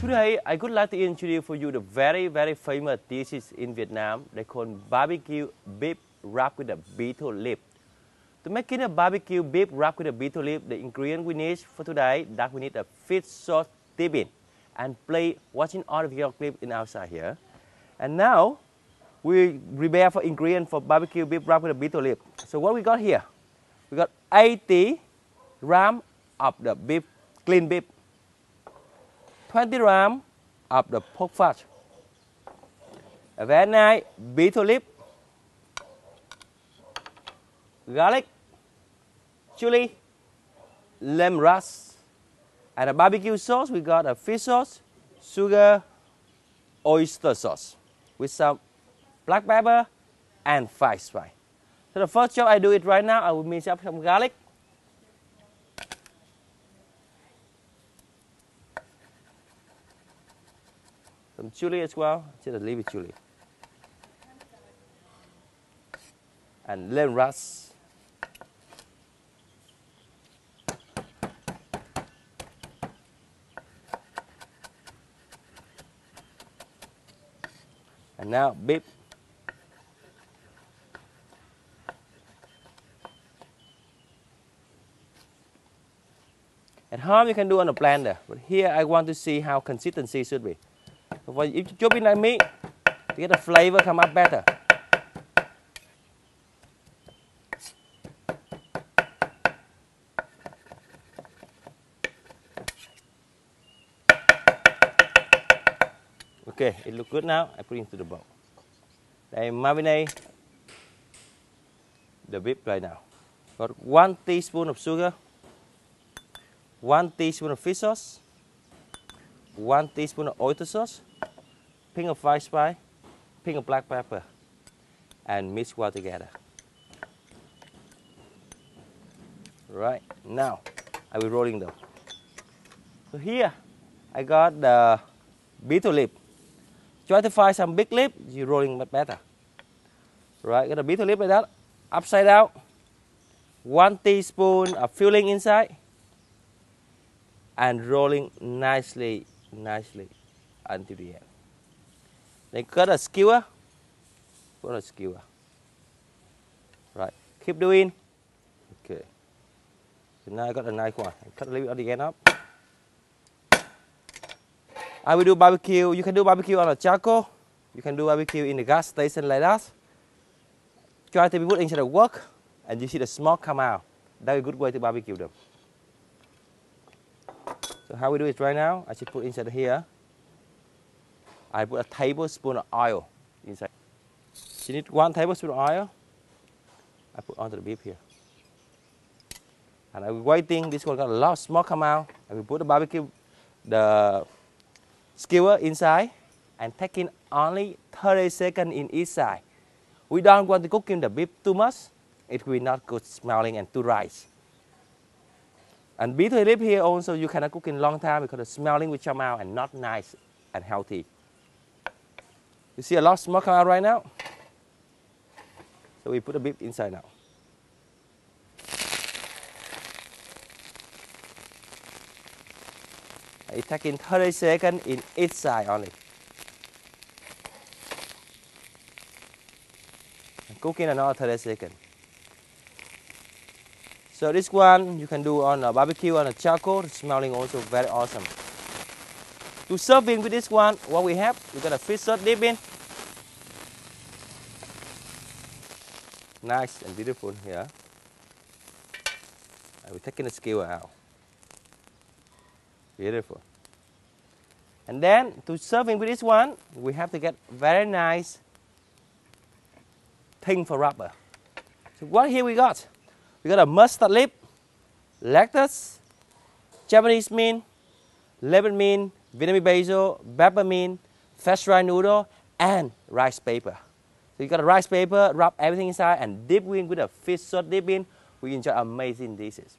Today, I would like to introduce for you the very famous dishes in Vietnam. They call barbecue beef wrapped with a betel leaf. To make a barbecue beef wrapped with a betel leaf, the ingredient we need for today that we need a fish sauce dipping. And play watching all of your clips in outside here. And now we prepare for ingredient for barbecue beef wrapped with a betel leaf. So what we got here? We got 80 grams of the beef, clean beef. 20 grams of the pork fat, a very nice betel leaf, garlic, chili, lemongrass, and a barbecue sauce. We got a fish sauce, sugar, oyster sauce with some black pepper and 5 spices. So the first job I do it right now. I will mix up some garlic. Some chili as well, just a little bit chili. And lemongrass. And now beef. At home you can do on a blender, but here I want to see how consistency should be. If you chop it like me, to get the flavor come up better. Okay, it looks good now. I put it into the bowl. I marinate the beef right now. Got 1 teaspoon of sugar, 1 teaspoon of fish sauce, 1 teaspoon of oyster sauce, pinch of 5 spice, pinch of black pepper, and mix well together. Right, now I will rolling them. So here I got the betel leaf. Try to find some big leaf, you rolling much better. Right, got the betel leaf like that, upside down. 1 teaspoon of filling inside, and rolling nicely until the end. Then cut a skewer. Put a skewer. Right. Keep doing. Okay. So now I got a nice one. Cut a little bit at the end up. I will do barbecue. You can do barbecue on a charcoal. You can do barbecue in the gas station like that. Try to be put inside the wok, and you see the smoke come out. That's a good way to barbecue them. So how we do it right now? I should put inside here. I put a tablespoon of oil inside. You need 1 tablespoon of oil. I put onto the beef here. And I'm waiting. This one got a lot of smoke come out. I will put the barbecue, the skewer inside, and taking only 30 seconds in each side. We don't want to cook in the beef too much. It will not good smelling and too rice. And betel leaf here also you cannot cook in long time because the smelling will come out and not nice and healthy. You see a lot of smoke come out right now. So we put the beef inside now. It taking 30 seconds in each side only. And cooking another 30 seconds. So this one you can do on a barbecue on a charcoal, smelling also very awesome. To serve in with this one, what we have, we got a fish sauce dipping. Nice and beautiful here. I will take the skewer out. Beautiful. And then to serve in with this one, we have to get very nice thing for wrapper. So what here we got? We got a mustard leaf, lettuce, Japanese mint, lemon mint, Vietnamese basil, pepper mint, fresh rice noodle, and rice paper. So you got a rice paper, wrap everything inside, and dip in with a fish sauce dip in. We enjoy amazing dishes.